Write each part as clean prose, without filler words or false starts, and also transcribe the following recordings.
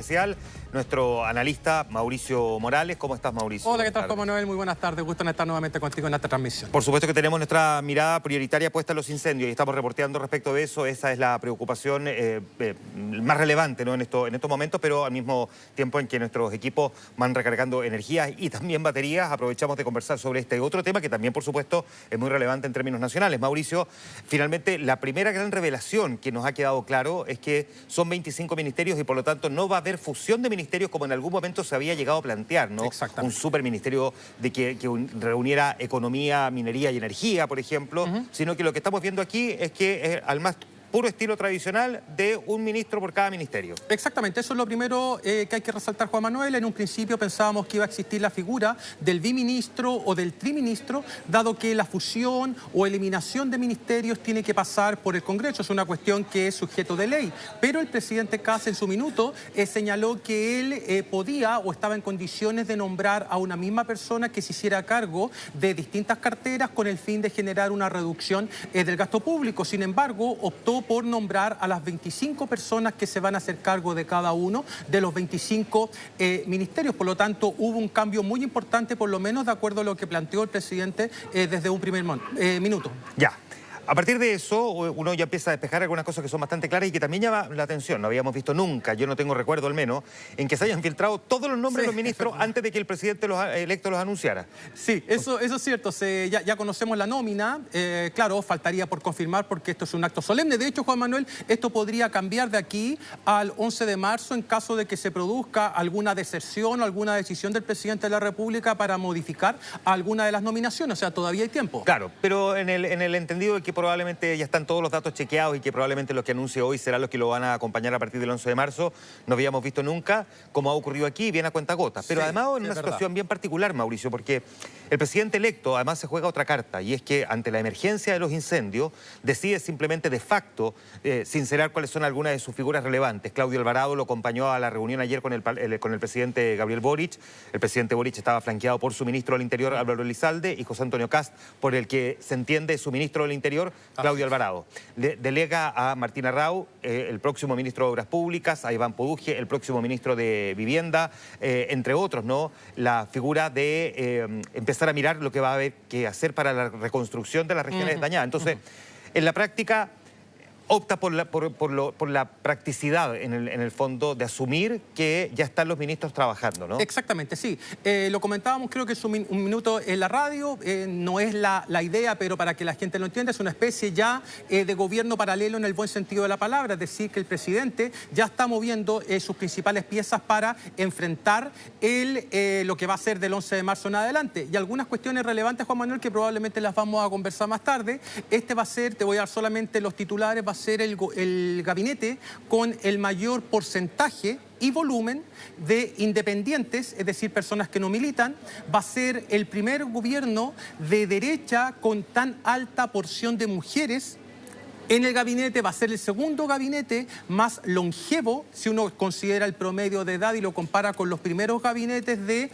especial, nuestro analista Mauricio Morales. ¿Cómo estás, Mauricio? Hola, ¿qué tal, Juan Manuel? Muy buenas tardes. Gusto en estar nuevamente contigo en esta transmisión. Por supuesto que tenemos nuestra mirada prioritaria puesta en los incendios y estamos reporteando respecto de eso. Esa es la preocupación más relevante, ¿no? en estos momentos, pero al mismo tiempo en que nuestros equipos van recargando energías y también baterías, aprovechamos de conversar sobre este otro tema que también, por supuesto, es muy relevante en términos nacionales. Mauricio, finalmente, la primera gran revelación que nos ha quedado claro es que son 25 ministerios y, por lo tanto, no va a haber fusión de ministerios como en algún momento se había llegado a plantear, ¿no? Un superministerio que reuniera economía, minería y energía, por ejemplo, sino que lo que estamos viendo aquí es que al más puro estilo tradicional de un ministro por cada ministerio. Exactamente, eso es lo primero que hay que resaltar, Juan Manuel. En un principio pensábamos que iba a existir la figura del biministro o del triministro, dado que la fusión o eliminación de ministerios tiene que pasar por el Congreso. Es una cuestión que es sujeto de ley. Pero el presidente Kast en su minuto señaló que él podía o estaba en condiciones de nombrar a una misma persona que se hiciera cargo de distintas carteras con el fin de generar una reducción del gasto público. Sin embargo, optó por nombrar a las 25 personas que se van a hacer cargo de cada uno de los 25 ministerios. Por lo tanto, hubo un cambio muy importante, por lo menos de acuerdo a lo que planteó el presidente desde un primer minuto. Ya. A partir de eso, uno ya empieza a despejar algunas cosas que son bastante claras y que también llama la atención. No habíamos visto nunca, yo no tengo recuerdo al menos, en que se hayan filtrado todos los nombres de los ministros antes de que el presidente electo los anunciara. Sí, eso es cierto. Ya conocemos la nómina. Claro, faltaría por confirmar porque esto es un acto solemne. De hecho, Juan Manuel, esto podría cambiar de aquí al 11 de marzo en caso de que se produzca alguna deserción o alguna decisión del presidente de la República para modificar alguna de las nominaciones. O sea, todavía hay tiempo. Claro, pero en el entendido de que probablemente ya están todos los datos chequeados y que probablemente los que anuncie hoy serán los que lo van a acompañar a partir del 11 de marzo. No habíamos visto nunca, como ha ocurrido aquí, bien a cuentagotas. Pero además en una situación bien particular, Mauricio, porque el presidente electo además se juega otra carta, y es que ante la emergencia de los incendios decide simplemente de facto sincerar cuáles son algunas de sus figuras relevantes. Claudio Alvarado lo acompañó a la reunión ayer con el presidente Gabriel Boric. El presidente Boric estaba flanqueado por su ministro del Interior, Álvaro Elizalde, y José Antonio Kast, por el que se entiende su ministro del Interior, Claudio Alvarado. Delega a Martín Arrau, el próximo ministro de Obras Públicas, a Iván Poduje, el próximo ministro de Vivienda, entre otros, ¿no? La figura de empezar a mirar lo que va a haber que hacer para la reconstrucción de las regiones dañadas. Entonces, en la práctica, opta por la practicidad, en el fondo, de asumir que ya están los ministros trabajando, ¿no? Exactamente, sí. Lo comentábamos, creo que es un minuto en la radio. No es la idea, pero para que la gente lo entienda, es una especie ya de gobierno paralelo en el buen sentido de la palabra. Es decir, que el presidente ya está moviendo sus principales piezas para enfrentar lo que va a ser del 11 de marzo en adelante. Y algunas cuestiones relevantes, Juan Manuel, que probablemente las vamos a conversar más tarde. Este va a ser, te voy a dar solamente los titulares, va a ser el gabinete con el mayor porcentaje y volumen de independientes, es decir, personas que no militan. Va a ser el primer gobierno de derecha con tan alta porción de mujeres en el gabinete. Va a ser el segundo gabinete más longevo, si uno considera el promedio de edad y lo compara con los primeros gabinetes de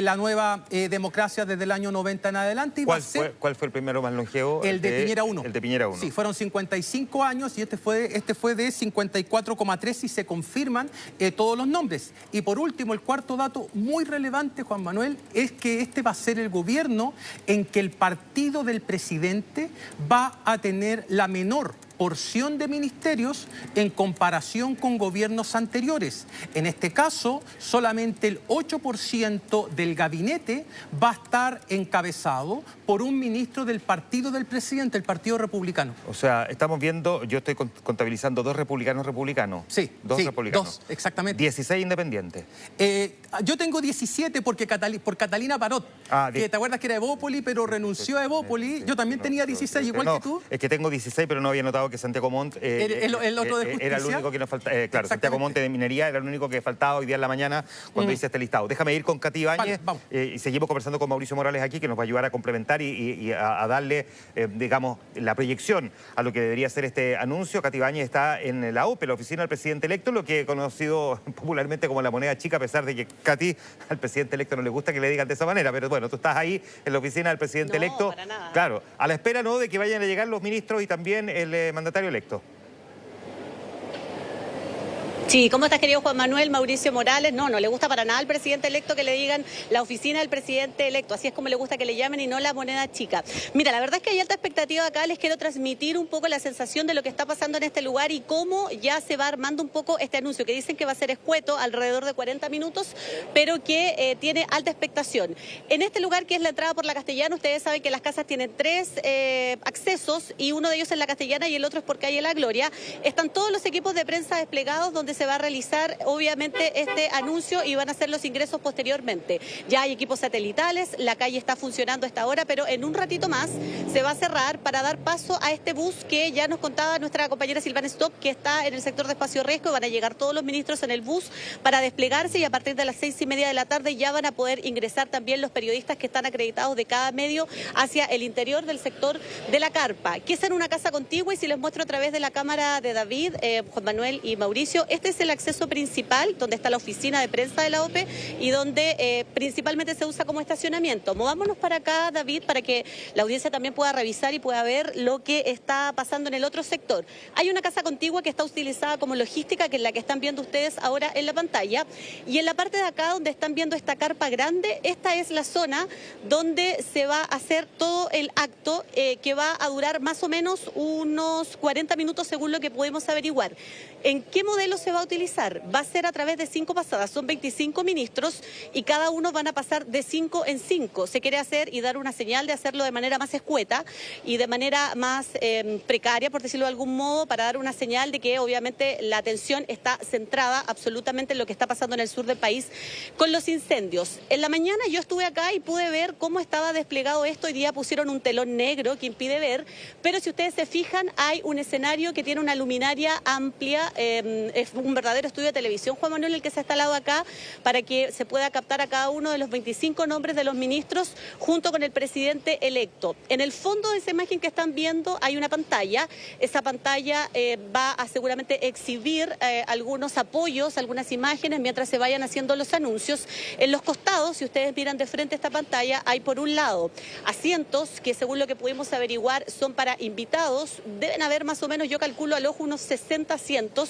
la nueva democracia desde el año 90 en adelante. ¿Cuál fue el primero más longevo? El de Piñera 1. El de Piñera 1. Sí, fueron 55 años y este fue de 54,3 y se confirman todos los nombres. Y por último, el cuarto dato muy relevante, Juan Manuel, es que este va a ser el gobierno en que el partido del presidente va a tener la menor porción de ministerios en comparación con gobiernos anteriores. En este caso, solamente el 8% del gabinete va a estar encabezado por un ministro del partido del presidente, el Partido Republicano. O sea, estamos viendo, yo estoy contabilizando dos republicanos. Sí, dos republicanos. Dos, exactamente. 16 independientes. Yo tengo 17 por Catalina Parot, que te acuerdas que era Evópoli, pero renunció a Evópoli. Yo también tenía 16, igual que tú. Es que tengo 16, pero no había notado que Santiago Montt el otro de justicia era el único que nos faltaba. Claro, Santiago Montt de minería era el único que faltaba hoy día en la mañana cuando hice este listado. Déjame ir con Katy Ibáñez y seguimos conversando con Mauricio Morales aquí, que nos va a ayudar a complementar y a darle, digamos, la proyección a lo que debería ser este anuncio. Katy Ibáñez está en la OPE, la oficina del presidente electo, lo que he conocido popularmente como la moneda chica, a pesar de que, Katy, al presidente electo no le gusta que le digan de esa manera, pero bueno, tú estás ahí en la oficina del presidente electo. Para nada. Claro, a la espera, ¿no?, de que vayan a llegar los ministros y también el mandatario electo. Sí, ¿cómo estás, querido Juan Manuel? Mauricio Morales, no le gusta para nada al presidente electo que le digan la oficina del presidente electo, así es como le gusta que le llamen y no la moneda chica. Mira, la verdad es que hay alta expectativa acá, les quiero transmitir un poco la sensación de lo que está pasando en este lugar y cómo ya se va armando un poco este anuncio, que dicen que va a ser escueto, alrededor de 40 minutos, pero que tiene alta expectación. En este lugar, que es la entrada por la Castellana, ustedes saben que las casas tienen 3 accesos y uno de ellos es la Castellana y el otro es por calle La Gloria. Están todos los equipos de prensa desplegados donde se va a realizar obviamente este anuncio y van a hacer los ingresos posteriormente. Ya hay equipos satelitales, la calle está funcionando a esta hora, pero en un ratito más se va a cerrar para dar paso a este bus que ya nos contaba nuestra compañera Silvana Stock, que está en el sector de Espacio Riesgo. Van a llegar todos los ministros en el bus para desplegarse y a partir de las 6:30 de la tarde ya van a poder ingresar también los periodistas que están acreditados de cada medio hacia el interior del sector de la carpa, que es en una casa contigua, y si les muestro a través de la cámara de David, Juan Manuel y Mauricio, este es el acceso principal, donde está la oficina de prensa de la OPE y donde principalmente se usa como estacionamiento. Movámonos para acá, David, para que la audiencia también pueda revisar y pueda ver lo que está pasando en el otro sector. Hay una casa contigua que está utilizada como logística, que es la que están viendo ustedes ahora en la pantalla, y en la parte de acá donde están viendo esta carpa grande, esta es la zona donde se va a hacer todo el acto, que va a durar más o menos unos 40 minutos según lo que podemos averiguar. ¿En qué modelo se va a utilizar? Va a ser a través de 5 pasadas, son 25 ministros y cada uno van a pasar de 5 en 5. Se quiere hacer y dar una señal de hacerlo de manera más escueta y de manera más precaria, por decirlo de algún modo, para dar una señal de que obviamente la atención está centrada absolutamente en lo que está pasando en el sur del país con los incendios. En la mañana yo estuve acá y pude ver cómo estaba desplegado esto. Hoy día pusieron un telón negro que impide ver, pero si ustedes se fijan hay un escenario que tiene una luminaria amplia. Es un verdadero estudio de televisión, Juan Manuel, el que se ha instalado acá para que se pueda captar a cada uno de los 25 nombres de los ministros junto con el presidente electo. En el fondo de esa imagen que están viendo hay una pantalla. Esa pantalla va a seguramente exhibir algunos apoyos, algunas imágenes mientras se vayan haciendo los anuncios. En los costados, si ustedes miran de frente a esta pantalla, hay por un lado asientos que, según lo que pudimos averiguar, son para invitados. Deben haber más o menos, yo calculo al ojo, unos 60 asientos.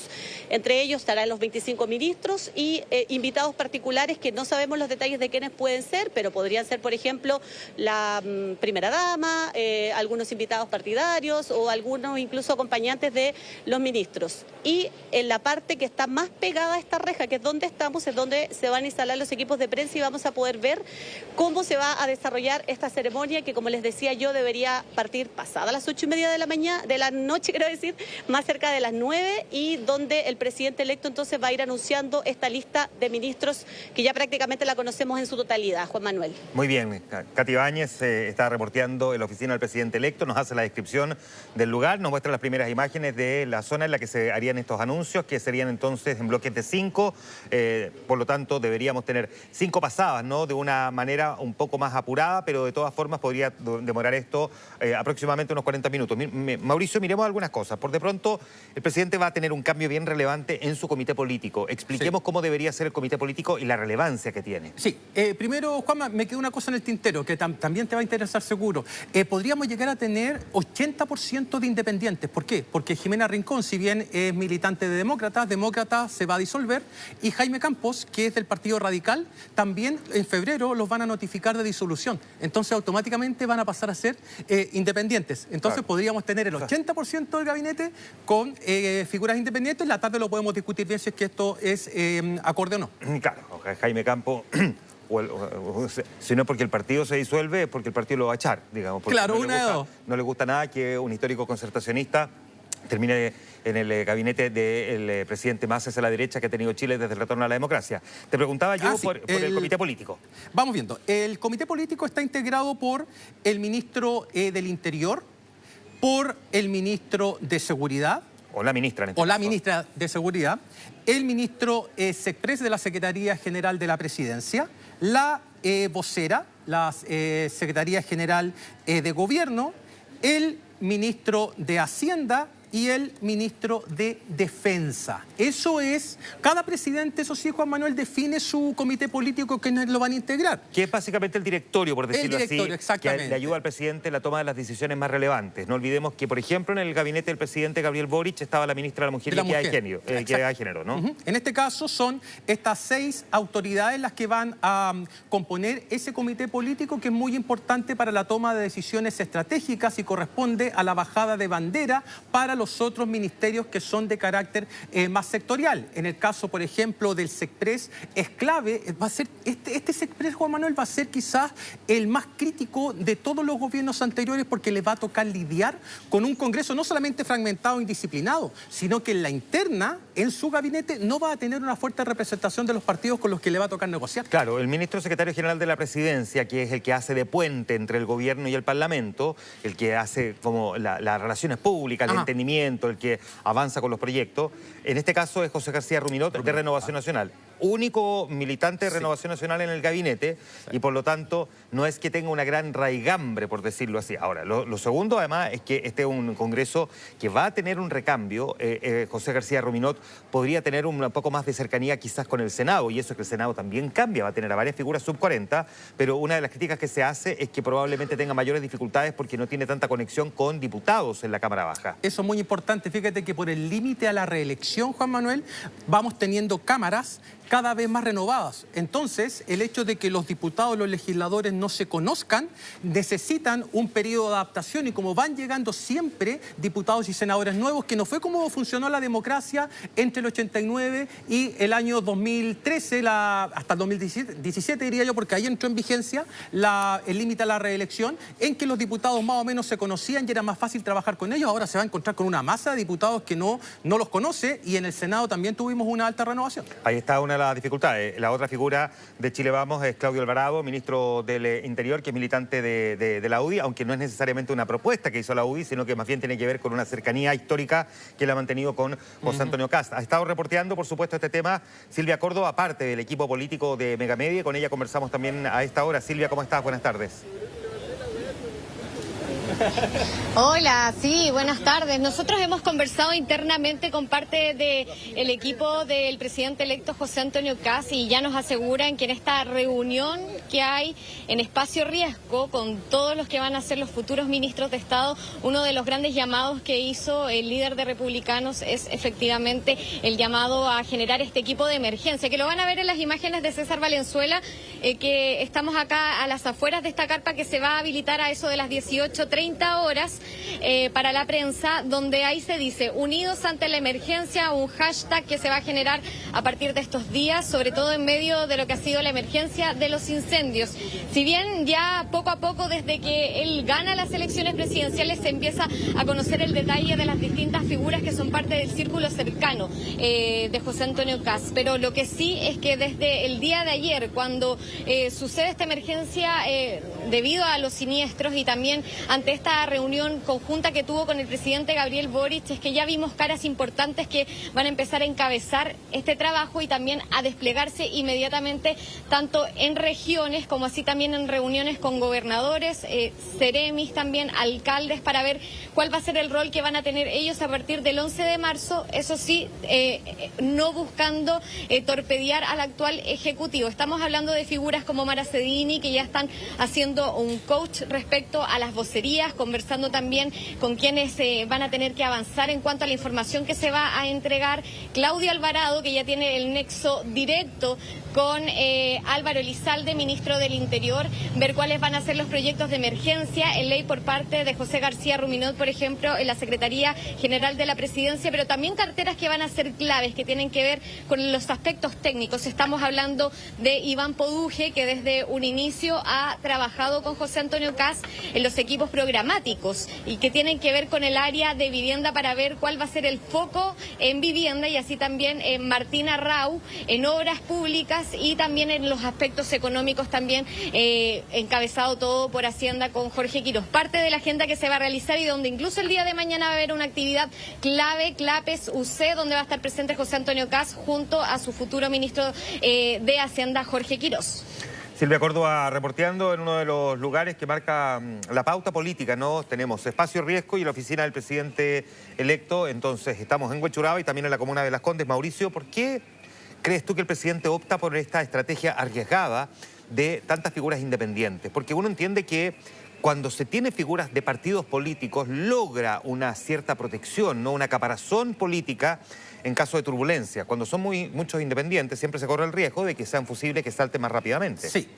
Entre ellos estarán los 25 ministros y invitados particulares que no sabemos los detalles de quiénes pueden ser, pero podrían ser, por ejemplo, la primera dama, algunos invitados partidarios o algunos incluso acompañantes de los ministros. Y en la parte que está más pegada a esta reja, que es donde estamos, es donde se van a instalar los equipos de prensa y vamos a poder ver cómo se va a desarrollar esta ceremonia, que, como les decía yo, debería partir pasada las 8:30 de la mañana, de la noche, quiero decir, más cerca de las 9, y donde el presidente electo entonces va a ir anunciando esta lista de ministros que ya prácticamente la conocemos en su totalidad. Juan Manuel. Muy bien, Katy Báñez está reporteando en la oficina del presidente electo, nos hace la descripción del lugar, nos muestra las primeras imágenes de la zona en la que se harían estos anuncios, que serían entonces en bloques de 5, por lo tanto deberíamos tener 5 pasadas, ¿no? De una manera un poco más apurada, pero de todas formas podría demorar esto aproximadamente unos 40 minutos. Mauricio, miremos algunas cosas. Por de pronto, el presidente va a tener un cambio bien relevante en su comité político. Expliquemos cómo debería ser el comité político y la relevancia que tiene. Sí, primero, Juanma, me quedó una cosa en el tintero que también te va a interesar seguro. Podríamos llegar a tener 80% de independientes. ¿Por qué? Porque Jimena Rincón, si bien es militante de Demócratas se va a disolver, y Jaime Campos, que es del Partido Radical, también en febrero los van a notificar de disolución. Entonces automáticamente van a pasar a ser independientes. Entonces podríamos tener el 80% del gabinete con figuras independientes. La tarde lo podemos discutir bien si es que esto es acorde o no. Claro, Jaime Campos, si no es porque el partido se disuelve, es porque el partido lo va a echar, digamos. Claro, no le gusta nada que un histórico concertacionista termine en el gabinete del presidente más hacia la derecha que ha tenido Chile desde el retorno a la democracia. Te preguntaba yo por el comité político. Vamos viendo. El comité político está integrado por el ministro del Interior, por el ministro de Seguridad, o la ministra, ministra de Seguridad, el ministro Sexpress de la Secretaría General de la Presidencia, la vocera, la Secretaría General de Gobierno, el ministro de Hacienda, y el ministro de Defensa. Eso es, cada presidente, eso sí, Juan Manuel, define su comité político que lo van a integrar. Que es básicamente el directorio, por decirlo así, exactamente, que le ayuda al presidente en la toma de las decisiones más relevantes. No olvidemos que, por ejemplo, en el gabinete del presidente Gabriel Boric estaba la ministra de la Mujer y Equidad de Género, ¿no? En este caso son estas 6 autoridades las que van a componer ese comité político, que es muy importante para la toma de decisiones estratégicas y corresponde a la bajada de bandera para los otros ministerios que son de carácter más sectorial. En el caso, por ejemplo, del SECPRES, es clave, va a ser este SECPRES, Juan Manuel, va a ser quizás el más crítico de todos los gobiernos anteriores, porque le va a tocar lidiar con un Congreso no solamente fragmentado e indisciplinado, sino que en la interna, en su gabinete, no va a tener una fuerte representación de los partidos con los que le va a tocar negociar. Claro, el ministro secretario general de la Presidencia, que es el que hace de puente entre el gobierno y el Parlamento, el que hace como las relaciones públicas, el entendimiento, el que avanza con los proyectos, en este caso es José García Ruminot, de Renovación Nacional. Único militante de Renovación Nacional en el gabinete y por lo tanto no es que tenga una gran raigambre, por decirlo así. Ahora, lo segundo además es que este es un Congreso que va a tener un recambio. José García Ruminot podría tener un poco más de cercanía quizás con el Senado, y eso es que el Senado también cambia, va a tener a varias figuras sub 40, pero una de las críticas que se hace es que probablemente tenga mayores dificultades porque no tiene tanta conexión con diputados en la Cámara Baja. Eso es muy importante. Fíjate que por el límite a la reelección, Juan Manuel, vamos teniendo cámaras cada vez más renovadas. Entonces, el hecho de que los diputados, los legisladores no se conozcan, necesitan un periodo de adaptación, y como van llegando siempre diputados y senadores nuevos, que no fue como funcionó la democracia entre el 89 y el año 2013, hasta el 2017 diría yo, porque ahí entró en vigencia el límite a la reelección, en que los diputados más o menos se conocían y era más fácil trabajar con ellos. Ahora se va a encontrar con una masa de diputados que no los conoce, y en el Senado también tuvimos una alta renovación. Ahí está una de las dificultades. La otra figura de Chile Vamos es Claudio Alvarado, ministro del Interior, que es militante de la UDI, aunque no es necesariamente una propuesta que hizo la UDI, sino que más bien tiene que ver con una cercanía histórica que la ha mantenido con José Antonio Kast. Ha estado reporteando, por supuesto, este tema Silvia Córdoba, parte del equipo político de Megamedia, y con ella conversamos también a esta hora. Silvia, ¿cómo estás? Buenas tardes. Hola, sí, buenas tardes. Nosotros hemos conversado internamente con parte del equipo del presidente electo José Antonio Kast, y ya nos aseguran que en esta reunión que hay en Espacio Riesgo con todos los que van a ser los futuros ministros de Estado, uno de los grandes llamados que hizo el líder de Republicanos es efectivamente el llamado a generar este equipo de emergencia, que lo van a ver en las imágenes de César Valenzuela, que estamos acá a las afueras de esta carpa que se va a habilitar a eso de las 18:30 horas para la prensa, donde ahí se dice: unidos ante la emergencia, un hashtag que se va a generar a partir de estos días, sobre todo en medio de lo que ha sido la emergencia de los incendios. Si bien ya poco a poco, desde que él gana las elecciones presidenciales, se empieza a conocer el detalle de las distintas figuras que son parte del círculo cercano de José Antonio Kast, pero lo que sí es que desde el día de ayer, cuando sucede esta emergencia debido a los siniestros y también ante esta reunión conjunta que tuvo con el presidente Gabriel Boric, es que ya vimos caras importantes que van a empezar a encabezar este trabajo y también a desplegarse inmediatamente, tanto en regiones como así también en reuniones con gobernadores, seremis, también alcaldes, para ver cuál va a ser el rol que van a tener ellos a partir del 11 de marzo, eso sí, no buscando torpedear al actual Ejecutivo. Estamos hablando de figuras como Mara Cedini, que ya están haciendo un coach respecto a las vocerías, conversando también con quienes van a tener que avanzar en cuanto a la información que se va a entregar. Claudio Alvarado, que ya tiene el nexo directo con Álvaro Elizalde, ministro del Interior, ver cuáles van a ser los proyectos de emergencia en ley por parte de José García Ruminot, por ejemplo, en la Secretaría General de la Presidencia, pero también carteras que van a ser claves, que tienen que ver con los aspectos técnicos. Estamos hablando de Iván Poduje, que desde un inicio ha trabajado con José Antonio Kast en los equipos programáticos y que tienen que ver con el área de vivienda, para ver cuál va a ser el foco en vivienda, y así también Martina Rau en obras públicas y también en los aspectos económicos, también encabezado todo por Hacienda con Jorge Quiros. Parte de la agenda que se va a realizar y donde incluso el día de mañana va a haber una actividad clave, Clapes UC, donde va a estar presente José Antonio Kast junto a su futuro ministro de Hacienda, Jorge Quiros. Silvia Córdoba reporteando en uno de los lugares que marca la pauta política, ¿no? Tenemos Espacio Riesgo y la oficina del presidente electo. Entonces, estamos en Huechuraba y también en la comuna de Las Condes. Mauricio, ¿por qué crees tú que el presidente opta por esta estrategia arriesgada de tantas figuras independientes? Porque uno entiende que cuando se tiene figuras de partidos políticos logra una cierta protección, ¿no? Una caparazón política en caso de turbulencia. Cuando son muchos independientes siempre se corre el riesgo de que sean fusibles, que salten más rápidamente. Sí.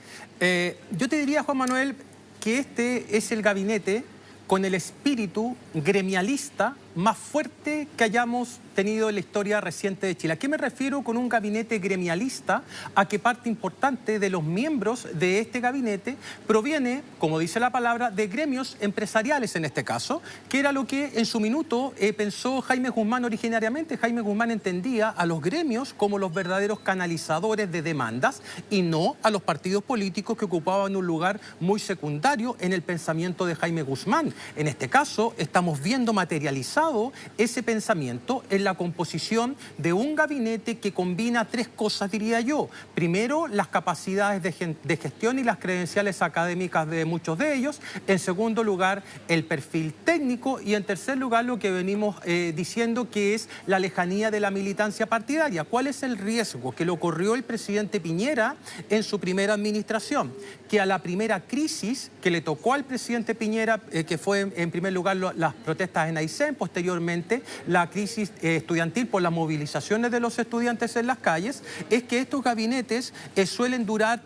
Yo te diría, Juan Manuel, que este es el gabinete con el espíritu gremialista más fuerte que hayamos tenido en la historia reciente de Chile. ¿A qué me refiero con un gabinete gremialista? A que parte importante de los miembros de este gabinete proviene, como dice la palabra, de gremios empresariales en este caso, que era lo que en su minuto pensó Jaime Guzmán originariamente. Jaime Guzmán entendía a los gremios como los verdaderos canalizadores de demandas y no a los partidos políticos que ocupaban un lugar muy secundario en el pensamiento de Jaime Guzmán. En este caso, estamos viendo materializado ese pensamiento en la composición de un gabinete que combina tres cosas, diría yo. Primero, las capacidades de gestión y las credenciales académicas de muchos de ellos. En segundo lugar, el perfil técnico. Y en tercer lugar, lo que venimos diciendo, que es la lejanía de la militancia partidaria. ¿Cuál es el riesgo que le ocurrió el presidente Piñera en su primera administración? Que a la primera crisis que le tocó al presidente Piñera, que fue en primer lugar las protestas en Aysén, posteriormente la crisis estudiantil por las movilizaciones de los estudiantes en las calles, es que estos gabinetes suelen durar,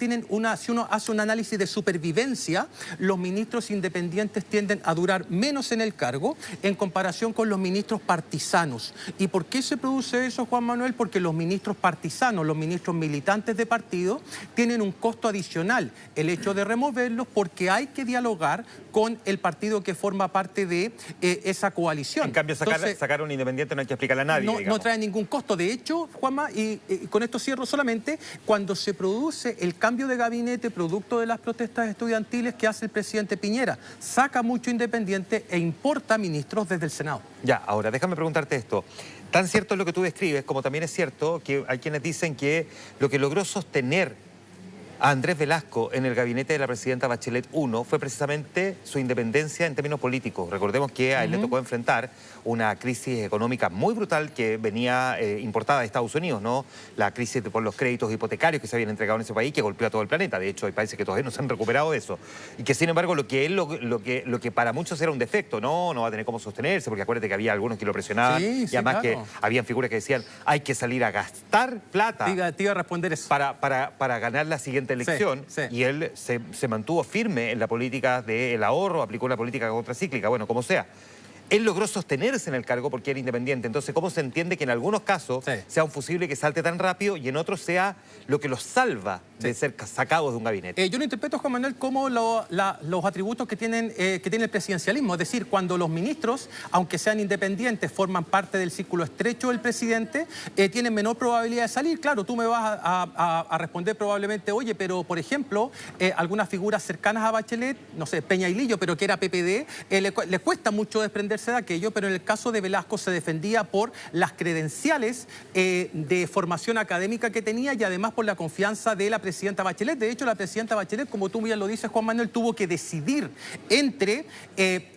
si uno hace un análisis de supervivencia, los ministros independientes tienden a durar menos en el cargo en comparación con los ministros partisanos. ¿Y por qué se produce eso, Juan Manuel? Porque los ministros partisanos, los ministros militantes de partido, tienen un costo adicional, el hecho de removerlos, porque hay que dialogar con el partido que forma parte de esa coalición. En cambio, sacar a un independiente no hay que explicarle a nadie. No trae ningún costo. De hecho, Juanma, y con esto cierro solamente, cuando se produce el cambio de gabinete producto de las protestas estudiantiles que hace el presidente Piñera, saca mucho independiente e importa ministros desde el Senado. Ya, ahora déjame preguntarte esto. Tan cierto es lo que tú describes, como también es cierto que hay quienes dicen que lo que logró sostener a Andrés Velasco en el gabinete de la presidenta Bachelet I fue precisamente su independencia en términos políticos. Recordemos que a él le tocó enfrentar una crisis económica muy brutal que venía importada de Estados Unidos, ¿no? La crisis por los créditos hipotecarios que se habían entregado en ese país, que golpeó a todo el planeta. De hecho, hay países que todavía no se han recuperado de eso. Y que, sin embargo, lo que para muchos era un defecto, no va a tener cómo sostenerse, porque acuérdate que había algunos que lo presionaban. Sí, y además claro, que habían figuras que decían, hay que salir a gastar plata. Te iba a responder eso. Para ganar la siguiente elección, sí. Y él se mantuvo firme en la política del ahorro, aplicó la política contracíclica, bueno, como sea. Él logró sostenerse en el cargo porque era independiente. Entonces, ¿cómo se entiende que en algunos casos sea un fusible que salte tan rápido y en otros sea lo que los salva de ser sacados de un gabinete? Yo lo interpreto, Juan Manuel, como los atributos que tiene el presidencialismo. Es decir, cuando los ministros, aunque sean independientes, forman parte del círculo estrecho del presidente, tienen menor probabilidad de salir. Claro, tú me vas a responder probablemente, oye, pero, por ejemplo, algunas figuras cercanas a Bachelet, no sé, Peña y Lillo, pero que era PPD, le cuesta mucho desprenderse de aquello, pero en el caso de Velasco se defendía por las credenciales de formación académica que tenía y además por la confianza de la presidenta Bachelet. De hecho, la presidenta Bachelet, como tú bien lo dices, Juan Manuel, tuvo que decidir entre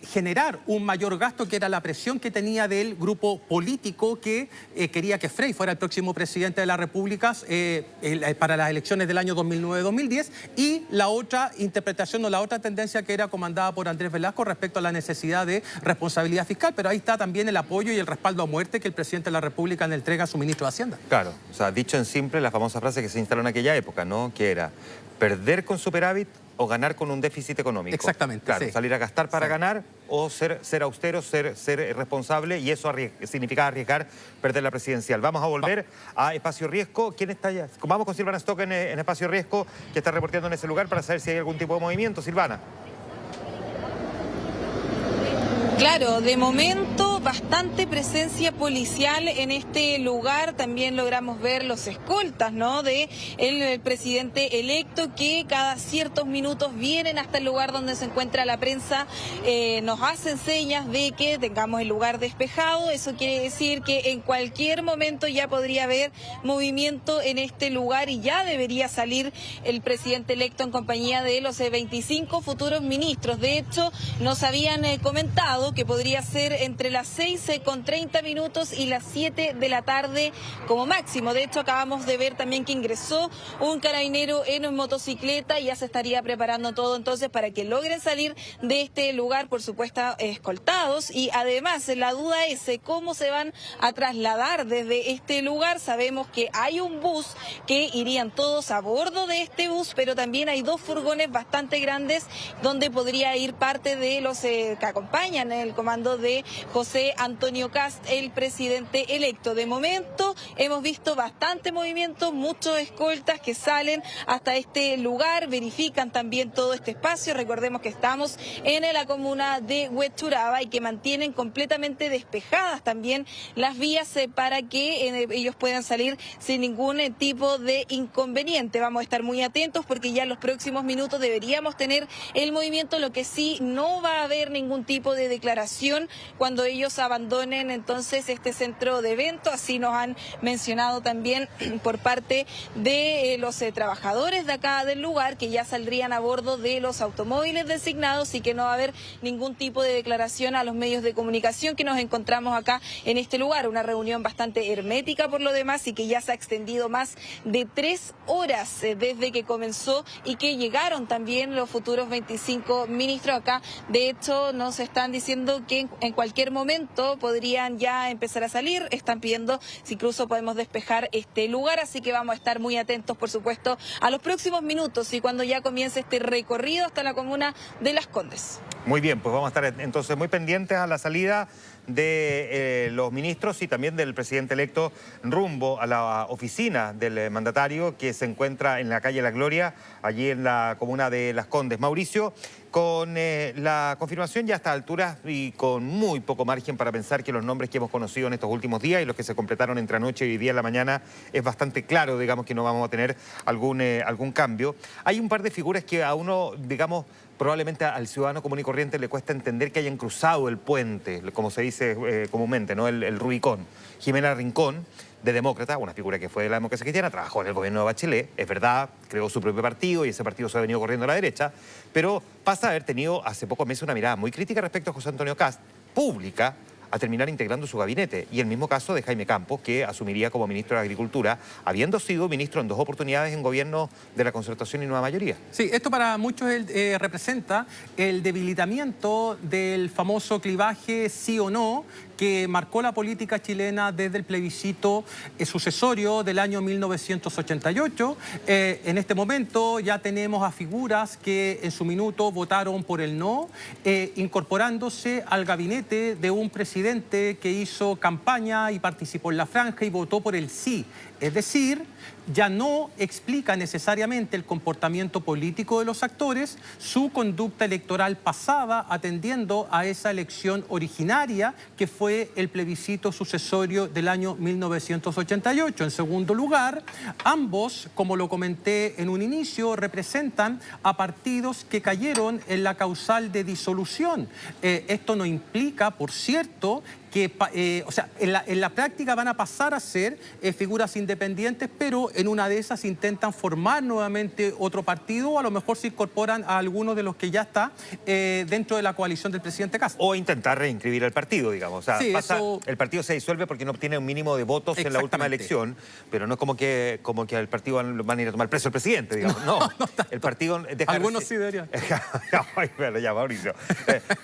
generar un mayor gasto, que era la presión que tenía del grupo político que quería que Frei fuera el próximo presidente de la República para las elecciones del año 2009-2010, y la otra interpretación o la otra tendencia que era comandada por Andrés Velasco respecto a la necesidad de responsabilidad fiscal, pero ahí está también el apoyo y el respaldo a muerte que el presidente de la República le entrega a su ministro de Hacienda. Claro, o sea, dicho en simple, la famosa frase que se instaló en aquella época, ¿no? Que era perder con superávit o ganar con un déficit económico. Exactamente, claro, sí. Salir a gastar para ganar o ser austero, ser responsable, y eso significa arriesgar perder la presidencial. Vamos a volver a Espacio Riesgo. ¿Quién está allá? Vamos con Silvana Stock en Espacio Riesgo, que está reporteando en ese lugar para saber si hay algún tipo de movimiento. Silvana. Claro, de momento bastante presencia policial en este lugar. También logramos ver los escoltas, ¿no?, de el presidente electo, que cada ciertos minutos vienen hasta el lugar donde se encuentra la prensa, nos hacen señas de que tengamos el lugar despejado. Eso quiere decir que en cualquier momento ya podría haber movimiento en este lugar y ya debería salir el presidente electo en compañía de los 25 futuros ministros. De hecho, nos habían comentado que podría ser entre las 6:30 y las 7 de la tarde como máximo. De hecho, acabamos de ver también que ingresó un carabinero en motocicleta y ya se estaría preparando todo entonces para que logren salir de este lugar, por supuesto escoltados. Y además la duda es cómo se van a trasladar desde este lugar. Sabemos que hay un bus que irían todos a bordo de este bus, pero también hay dos furgones bastante grandes donde podría ir parte de los que acompañan el comando de José Antonio Kast, el presidente electo. De momento hemos visto bastante movimiento, muchos escoltas que salen hasta este lugar, verifican también todo este espacio. Recordemos que estamos en la comuna de Huechuraba y que mantienen completamente despejadas también las vías para que ellos puedan salir sin ningún tipo de inconveniente. Vamos a estar muy atentos porque ya en los próximos minutos deberíamos tener el movimiento. Lo que sí, no va a haber ningún tipo de declaración cuando ellos abandonen entonces este centro de evento. Así nos han mencionado también por parte de los trabajadores de acá del lugar, que ya saldrían a bordo de los automóviles designados y que no va a haber ningún tipo de declaración a los medios de comunicación que nos encontramos acá en este lugar. Una reunión bastante hermética por lo demás y que ya se ha extendido más de 3 horas desde que comenzó y que llegaron también los futuros 25 ministros acá. De hecho, nos están diciendo que en cualquier momento podrían ya empezar a salir. Están pidiendo si incluso podemos despejar este lugar, así que vamos a estar muy atentos, por supuesto, a los próximos minutos y cuando ya comience este recorrido hasta la comuna de Las Condes. Muy bien, pues vamos a estar entonces muy pendientes a la salida de los ministros y también del presidente electo rumbo a la oficina del mandatario, que se encuentra en la calle La Gloria, allí en la comuna de Las Condes. Mauricio, con la confirmación ya a estas alturas y con muy poco margen para pensar que los nombres que hemos conocido en estos últimos días y los que se completaron entre anoche y hoy día en la mañana, es bastante claro, digamos, que no vamos a tener algún cambio. Hay un par de figuras que a uno, digamos, probablemente al ciudadano común y corriente le cuesta entender que hayan cruzado el puente, como se dice comúnmente, ¿no? El Rubicón. Jimena Rincón, de Demócrata, una figura que fue de la democracia cristiana, trabajó en el gobierno de Bachelet, es verdad, creó su propio partido y ese partido se ha venido corriendo a la derecha, pero pasa a haber tenido hace pocos meses una mirada muy crítica respecto a José Antonio Kast, pública, a terminar integrando su gabinete. Y el mismo caso de Jaime Campos, que asumiría como ministro de Agricultura, habiendo sido ministro en 2 oportunidades en gobierno de la Concertación y Nueva Mayoría. Sí, esto para muchos representa el debilitamiento del famoso clivaje sí o no que marcó la política chilena desde el plebiscito sucesorio del año 1988. En este momento ya tenemos a figuras que en su minuto votaron por el no, incorporándose al gabinete de un presidente que hizo campaña y participó en la franja y votó por el sí. Es decir, ya no explica necesariamente el comportamiento político de los actores, su conducta electoral pasada, atendiendo a esa elección originaria que fue el plebiscito sucesorio del año 1988. En segundo lugar, ambos, como lo comenté en un inicio, representan a partidos que cayeron en la causal de disolución. Esto no implica, por cierto, que o sea, en la práctica van a pasar a ser figuras independientes, pero en una de esas intentan formar nuevamente otro partido o a lo mejor se incorporan a alguno de los que ya está dentro de la coalición del presidente Kast. O intentar reinscribir al partido, digamos. O sea, sí, el partido se disuelve porque no obtiene un mínimo de votos en la última elección, pero no es como que al partido van a ir a tomar preso al presidente, digamos. No, el partido deja... Algunos sí deberían. Bueno, ya, Mauricio.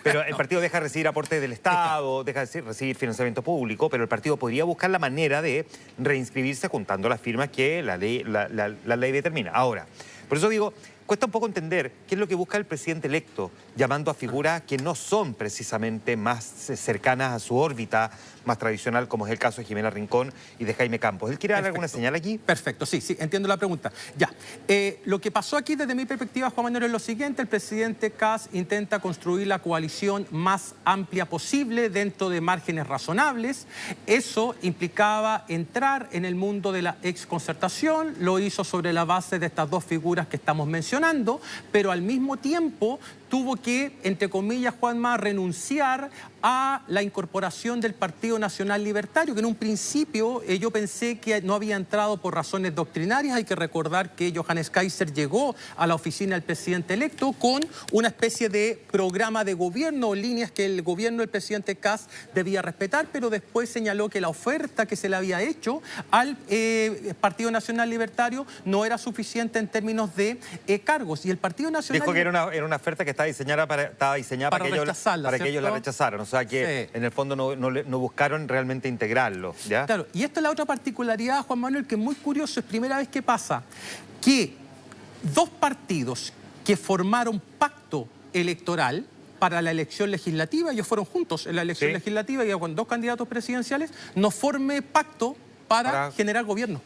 Pero el partido deja de recibir aportes del Estado, deja de recibir financiamiento público, pero el partido podría buscar la manera de reinscribirse juntando las firmas que la ley determina. Ahora, por eso digo, cuesta un poco entender qué es lo que busca el presidente electo, llamando a figuras que no son precisamente más cercanas a su órbita más tradicional, como es el caso de Jimena Rincón y de Jaime Campos. ¿Él quiere dar alguna señal aquí? Perfecto, sí, entiendo la pregunta. Ya, lo que pasó aquí desde mi perspectiva, Juan Manuel, es lo siguiente: el presidente Kast intenta construir la coalición más amplia posible dentro de márgenes razonables. Eso implicaba entrar en el mundo de la exconcertación, lo hizo sobre la base de estas dos figuras que estamos mencionando, pero al mismo tiempo tuvo que, entre comillas, Juanma, renunciar a la incorporación del Partido Nacional Libertario, que en un principio yo pensé que no había entrado por razones doctrinarias. Hay que recordar que Johannes Kaiser llegó a la oficina del presidente electo con una especie de programa de gobierno, líneas que el gobierno del presidente Kast debía respetar, pero después señaló que la oferta que se le había hecho al Partido Nacional Libertario no era suficiente en términos de cargos. Y el Partido Nacional... Dijo que era una oferta que estaba diseñada para que ellos la rechazaran. O sea que en el fondo no buscaron realmente integrarlo, ¿ya? Claro, y esta es la otra particularidad, Juan Manuel, que es muy curioso. Es primera vez que pasa que dos partidos que formaron pacto electoral para la elección legislativa, ellos fueron juntos en la elección legislativa y con dos candidatos presidenciales, no forme pacto para generar gobierno.